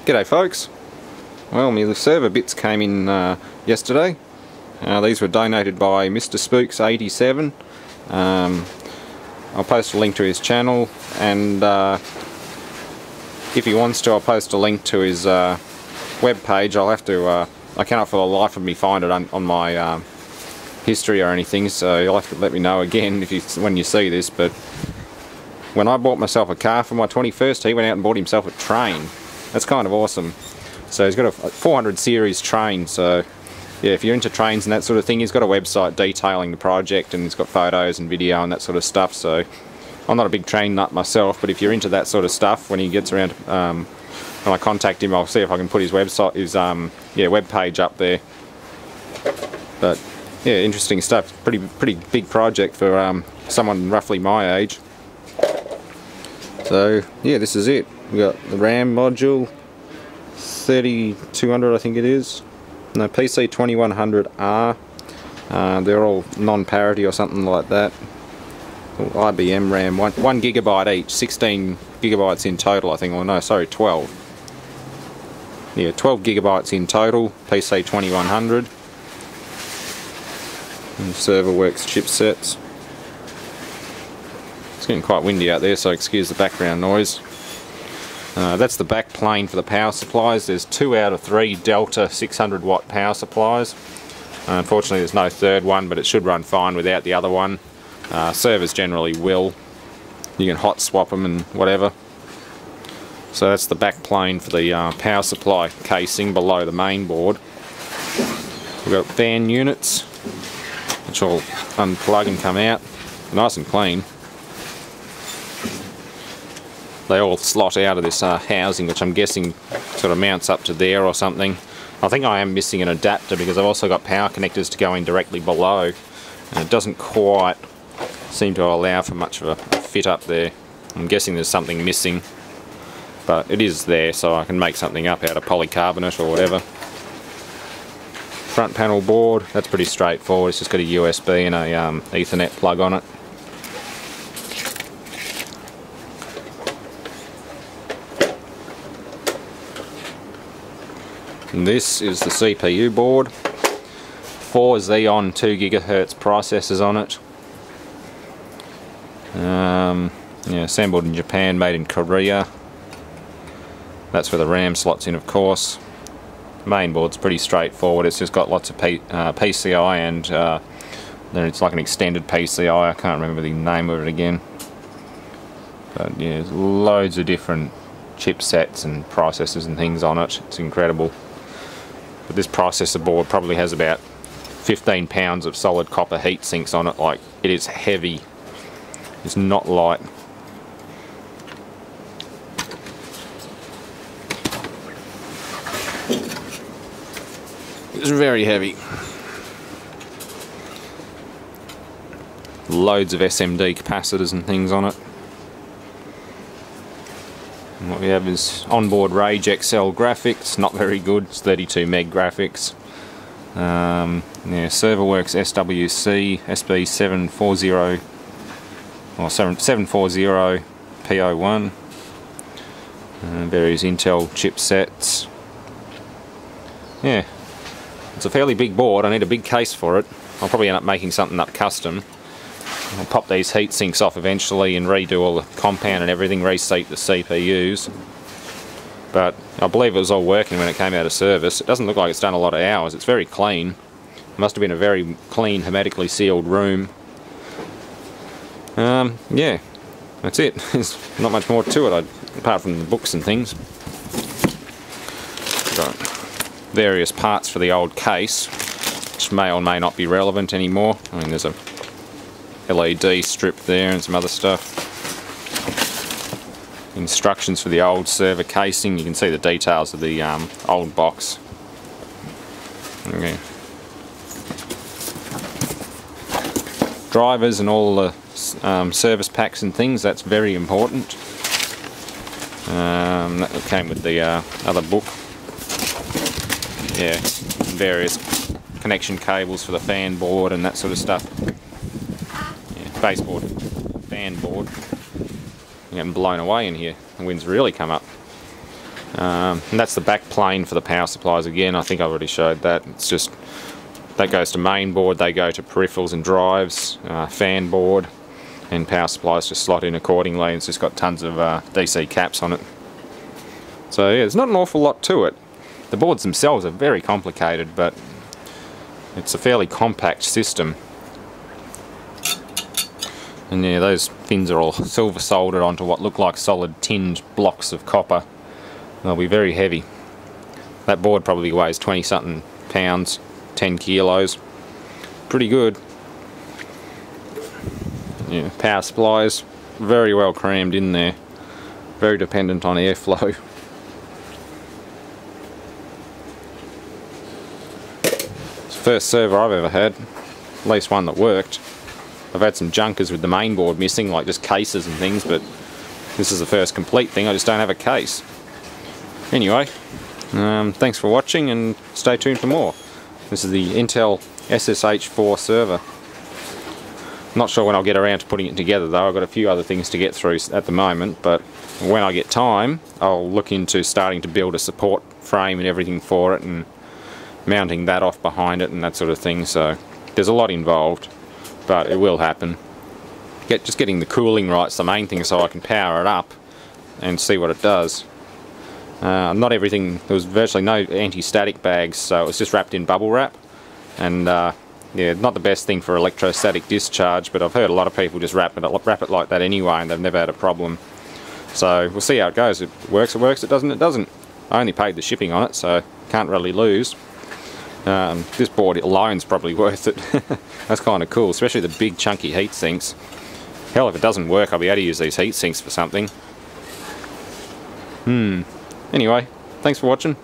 G'day folks. Well, my server bits came in yesterday. These were donated by Mr. Spooks 87. I'll post a link to his channel, and if he wants to, I'll post a link to his web page. I'll have to, I cannot for the life of me find it on my history or anything, so you'll have to let me know again when you see this. But when I bought myself a car for my 21st, he went out and bought himself a train. That's kind of awesome. So he's got a 400 series train, so yeah, if you're into trains and that sort of thing, he's got a website detailing the project, and he's got photos and video and that sort of stuff. So I'm not a big train nut myself, but if you're into that sort of stuff, when he gets around, when I contact him, I'll see if I can put his website, his web page up there. But yeah, interesting stuff. Pretty big project for someone roughly my age. So yeah, this is it. We got the RAM module, 3200 I think it is. No, PC2100R. They're all non-parity or something like that. IBM RAM, 1 gigabyte each, 16 gigabytes in total I think. Well, no, sorry, 12. Yeah, 12 gigabytes in total. PC2100. And ServerWorks chipsets. It's getting quite windy out there, so excuse the background noise. That's the back plane for the power supplies. There's 2 out of 3 Delta 600 watt power supplies. Unfortunately there's no third one, but it should run fine without the other one. Servers generally will. You can hot swap them and whatever. So that's the back plane for the power supply casing below the main board. We've got fan units, which will unplug and come out nice and clean. They all slot out of this housing, which I'm guessing sort of mounts up to there or something. I think I am missing an adapter because I've also got power connectors to go in directly below, and it doesn't quite seem to allow for much of a fit up there. I'm guessing there's something missing, but it is there, so I can make something up out of polycarbonate or whatever. Front panel board, that's pretty straightforward. It's just got a USB and a Ethernet plug on it. And this is the CPU board. 4 Xeon 2 GHz processors on it. Yeah, assembled in Japan, made in Korea. That's where the RAM slots in, of course. Main board's pretty straightforward. It's just got lots of PCI, and then it's like an extended PCI. I can't remember the name of it again. But yeah, there's loads of different chipsets and processors and things on it. It's incredible. But this processor board probably has about 15 pounds of solid copper heat sinks on it. Like, it is heavy. It's not light. It's very heavy. Loads of SMD capacitors and things on it. And what we have is onboard Rage XL graphics, not very good, it's 32 meg graphics. Yeah, ServerWorks SWC SB740 or 740 P01. Various Intel chipsets. Yeah, it's a fairly big board. I need a big case for it. I'll probably end up making something up custom. I'll pop these heat sinks off eventually and redo all the compound and everything, reseat the CPUs. But I believe it was all working when it came out of service. It doesn't look like it's done a lot of hours. It's very clean. It must have been a very clean, hermetically sealed room. Yeah, that's it. There's not much more to it apart from the books and things. Got various parts for the old case, which may or may not be relevant anymore. I mean, there's a LED strip there and some other stuff. Instructions for the old server casing. You can see the details of the old box. Okay. Drivers and all the service packs and things, that's very important. That came with the other book. Yeah, various connection cables for the fan board and that sort of stuff. Baseboard, fan board. I'm getting blown away in here. The wind's really come up. And that's the back plane for the power supplies again. I think I already showed that. It's just, that goes to main board, they go to peripherals and drives, fan board, and power supplies just slot in accordingly. It's just got tons of DC caps on it. So yeah, there's not an awful lot to it. The boards themselves are very complicated, but it's a fairly compact system. And yeah, those fins are all silver soldered onto what look like solid tinned blocks of copper. They'll be very heavy. That board probably weighs 20 something pounds, 10 kilos. Pretty good. Yeah, power supplies, very well crammed in there. Very dependent on airflow. It's the first server I've ever had, at least one that worked. I've had some junkers with the main board missing, like just cases and things, but this is the first complete thing. I just don't have a case. Anyway, thanks for watching and stay tuned for more. This is the Intel SSH4 server. Not sure when I'll get around to putting it together though. I've got a few other things to get through at the moment, but when I get time I'll look into starting to build a support frame and everything for it, and mounting that off behind it and that sort of thing. So there's a lot involved, but it will happen. Just getting the cooling right is the main thing, so I can power it up and see what it does. Not everything, there was virtually no anti-static bags, so it was just wrapped in bubble wrap, and yeah, not the best thing for electrostatic discharge, but I've heard a lot of people just wrap it like that anyway, and they've never had a problem. So we'll see how it goes. It works, it doesn't, it doesn't. I only paid the shipping on it, so can't really lose. This board alone's probably worth it. That's kind of cool, especially the big chunky heat sinks. Hell, if it doesn't work, I'll be able to use these heat sinks for something. Anyway, thanks for watching.